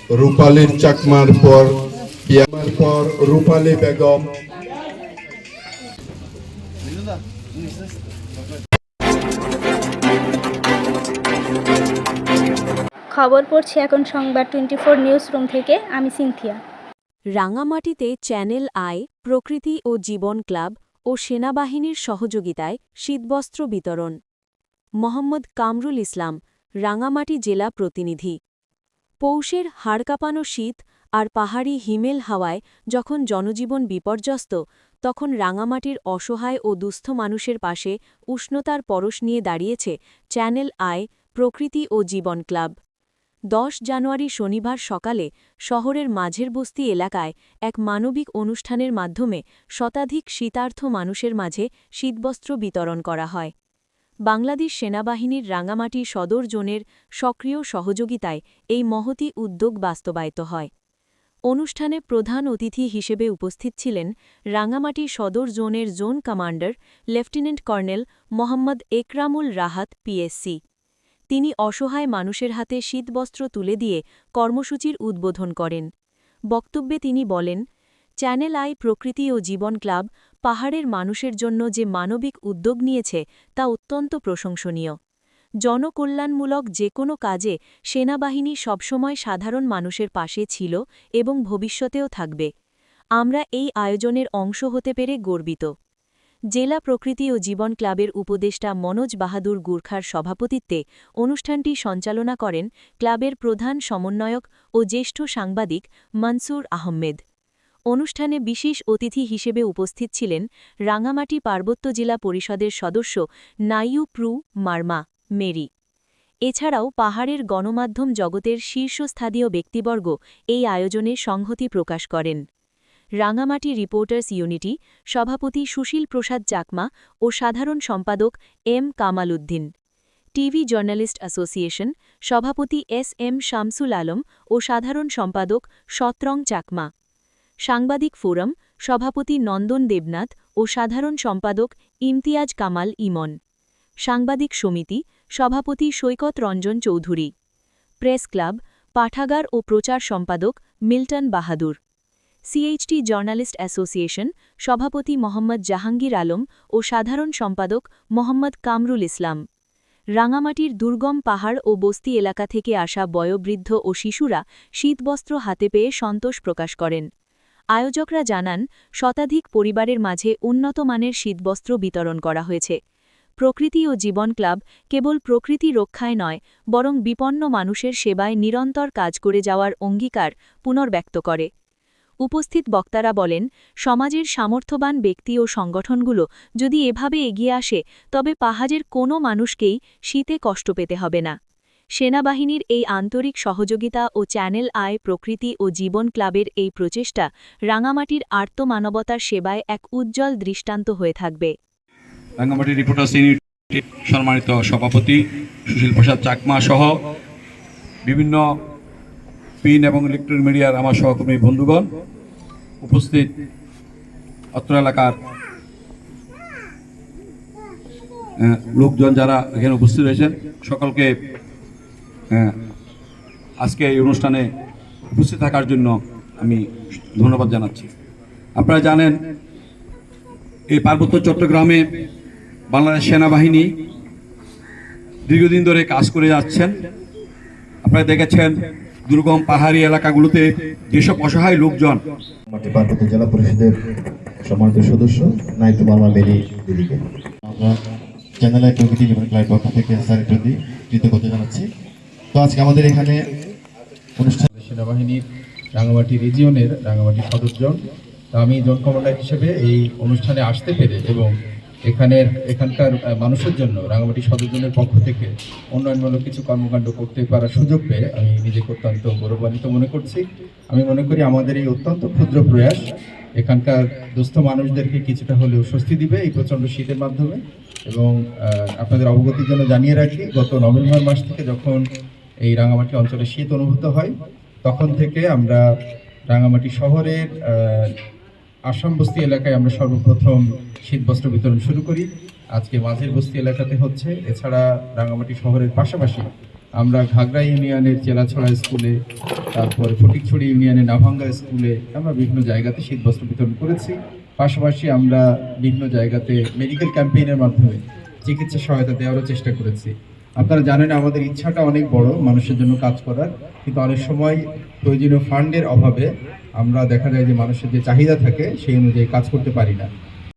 রূপালীর চাকমার পর রূপালী বেগম। খবর পড়ছি এখন সংবাদ 24 নিউজ রুম থেকে। আমি সিনথিয়া। রাঙামাটিতে চ্যানেল আই, প্রকৃতি ও জীবন ক্লাব ও সেনাবাহিনীর সহযোগিতায় শীতবস্ত্র বিতরণ। মোহাম্মদ কামরুল ইসলাম, রাঙামাটি জেলা প্রতিনিধি। পৌষের হাড়কাঁপানো শীত আর পাহাড়ি হিমেল হাওয়ায় যখন জনজীবন বিপর্যস্ত, তখন রাঙামাটির অসহায় ও দুস্থ মানুষের পাশে উষ্ণতার পরশ নিয়ে দাঁড়িয়েছে চ্যানেল আই, প্রকৃতি ও জীবন ক্লাব। 10 জানুয়ারি শনিবার সকালে শহরের মাঝের বস্তি এলাকায় এক মানবিক অনুষ্ঠানের মাধ্যমে শতাধিক শীতার্থ মানুষের মাঝে শীতবস্ত্র বিতরণ করা হয়। বাংলাদেশ সেনাবাহিনীর রাঙামাটি সদর জোনের সক্রিয় সহযোগিতায় এই মহতী উদ্যোগ বাস্তবায়িত হয়। অনুষ্ঠানে প্রধান অতিথি হিসেবে উপস্থিত ছিলেন রাঙামাটি সদর জোনের zone commander lieutenant colonel Mohammad Ekramul Rahat PSC. তিনি অসহায় মানুষের হাতে শীতবস্ত্র তুলে দিয়ে কর্মসূচির উদ্বোধন করেন। বক্তব্যে তিনি বলেন, চ্যানেল আই, প্রকৃতি ও জীবন ক্লাব পাহাড়ের মানুষের জন্য যে মানবিক উদ্যোগ নিয়েছে তা অত্যন্ত প্রশংসনীয়। জনকল্যাণমূলক যে কোনো কাজে সেনাবাহিনী সবসময় সাধারণ মানুষের পাশে ছিল এবং ভবিষ্যতেও থাকবে। আমরা এই আয়োজনের অংশ হতে পেরে গর্বিত। জেলা প্রকৃতি ও জীবন ক্লাবের উপদেষ্টা মনোজ বাহাদুর গুরখার সভাপতিত্বে অনুষ্ঠানটি সঞ্চালনা করেন ক্লাবের প্রধান সমন্বয়ক ও জ্যেষ্ঠ সাংবাদিক মনসুর আহমেদ। অনুষ্ঠানে বিশেষ অতিথি হিসেবে উপস্থিত ছিলেন রাঙামাটি পার্বত্য জেলা পরিষদের সদস্য নাইয়ু প্রু মার্মা মেরি। এছাড়াও পাহাড়ের গণমাধ্যম জগতের শীর্ষস্থানীয় ব্যক্তিবর্গ এই আয়োজনে সংহতি প্রকাশ করেন। রাঙামাটি রিপোর্টার্স ইউনিটি সভাপতি সুশীল প্রসাদ চাকমা ও সাধারণ সম্পাদক M Kamal Uddin, TV journalist association সভাপতি এস.এম. শামসুল আলম ও সাধারণ সম্পাদক শতরং চাকমা, সাংবাদিক ফোরাম সভাপতি নন্দন দেবনাথ ও সাধারণ সম্পাদক ইমতিয়াজ কামাল ইমন, সাংবাদিক সমিতি সভাপতি সৈকত রঞ্জন চৌধুরী, প্রেস ক্লাব, পাঠাগার ও প্রচার সম্পাদক মিল্টন বাহাদুর, সিএইচটি জার্নালিস্ট অ্যাসোসিয়েশন সভাপতি মোহাম্মদ জাহাঙ্গীর আলম ও সাধারণ সম্পাদক মোহাম্মদ কামরুল ইসলাম। রাঙামাটির দুর্গম পাহাড় ও বস্তি এলাকা থেকে আসা বয়োবৃদ্ধ ও শিশুরা শীতবস্ত্র হাতে পেয়ে সন্তোষ প্রকাশ করেন। আয়োজকরা জানান, শতাধিক পরিবারের মাঝে উন্নত মানের শীতবস্ত্র বিতরণ করা হয়েছে। প্রকৃতি ও জীবন ক্লাব কেবল প্রকৃতি রক্ষায় নয়, বরং বিপন্ন মানুষের সেবায় নিরন্তর কাজ করে যাওয়ার অঙ্গীকার পুনর্ব্যক্ত করে। উপস্থিত বক্তারা বলেন, সমাজের সামর্থ্যবান ব্যক্তি ও সংগঠনগুলো যদি এভাবে এগিয়ে আসে, তবে পাহাড়ের কোনো মানুষকেই শীতে কষ্ট পেতে হবে না। সেনাবাহিনীর এই আন্তরিক সহযোগিতা ও চ্যানেল আই, প্রকৃতি ও জীবন ক্লাবের এই প্রচেষ্টা রাঙামাটির আর্তমানবতার সেবায় এক উজ্জ্বল দৃষ্টান্ত হয়ে থাকবে। রাঙামাটি রিপোর্টার্স ইউনিটি সম্মানিত সভাপতি সুশীল প্রসাদ চাকমা সহ বিভিন্ন প্রিন্ট এবং ইলেকট্রনিক মিডিয়ার আমার সহকর্মী বন্ধুগণ, উপস্থিত অত্র এলাকার লোকজন যারা এখানে উপস্থিত রয়েছেন, সকলকে আজকে এই অনুষ্ঠানে উপস্থিত থাকার জন্য আমি ধন্যবাদ জানাচ্ছি। আপনারা জানেন, এই পার্বত্য চট্টগ্রামে বাংলাদেশ সেনাবাহিনী দীর্ঘদিন ধরে কাজ করে যাচ্ছেন। আপনারা দেখেছেন, দুর্গম পাহাড়ি এলাকাগুলোতে যেসব অসহায় লোকজন। পার্বত্য জেলা পরিষদের সম্মানিত সদস্য নাইটু মার্মা মেরি দিদিকে আমরা চ্যানেল আই, প্রকৃতি জীবন ক্লাবের পক্ষ থেকে স্যারের প্রতি কৃতজ্ঞতা জানাচ্ছি। তো আজকে আমাদের এখানে অনুষ্ঠান সেনাবাহিনীর রাঙামাটি রিজিয়নের রাঙামাটি সদর জোন, তো আমি জোন কমান্ডার হিসেবে এই অনুষ্ঠানে আসতে পেরে এবং এখানকার মানুষের জন্য রাঙামাটি সদর জোনের পক্ষ থেকে উন্নয়নমূলক কিছু কর্মকাণ্ড করতে পারার সুযোগ পেয়ে আমি নিজেকে অত্যন্ত গৌরবান্বিত মনে করছি। আমি মনে করি আমাদের এই অত্যন্ত ক্ষুদ্র প্রয়াস এখানকার দুস্থ মানুষদেরকে কিছুটা হলেও স্বস্তি দিবে এই প্রচণ্ড শীতের মাধ্যমে। এবং আপনাদের অবগতির জন্য জানিয়ে রাখি, গত নভেম্বর মাস থেকে যখন এই রাঙামাটি অঞ্চলে শীত অনুভূত হয়, তখন থেকে আমরা রাঙামাটি শহরের আসাম বস্তি এলাকায় আমরা সর্বপ্রথম শীতবস্ত্র বিতরণ শুরু করি। আজকে মাঝের বস্তি এলাকাতে হচ্ছে। এছাড়া রাঙামাটি শহরের পাশাপাশি আমরা ঘাগড়া ইউনিয়নের চেলাছড়া স্কুলে, তারপরে ফটিকছড়ি ইউনিয়নের নাভাঙ্গা স্কুলে আমরা বিভিন্ন জায়গাতে শীতবস্ত্র বিতরণ করেছি। পাশাপাশি আমরা বিভিন্ন জায়গাতে মেডিকেল ক্যাম্পেইনের মাধ্যমে চিকিৎসা সহায়তা দেওয়ারও চেষ্টা করেছি। আপনারা জানেন আমাদের ইচ্ছাটা অনেক বড় মানুষের জন্য কাজ করার, কিন্তু অনেক সময় প্রয়োজনীয় ফান্ডের অভাবে আমরা দেখা যায় যে মানুষের যে চাহিদা থাকে সেই অনুযায়ী কাজ করতে পারি না।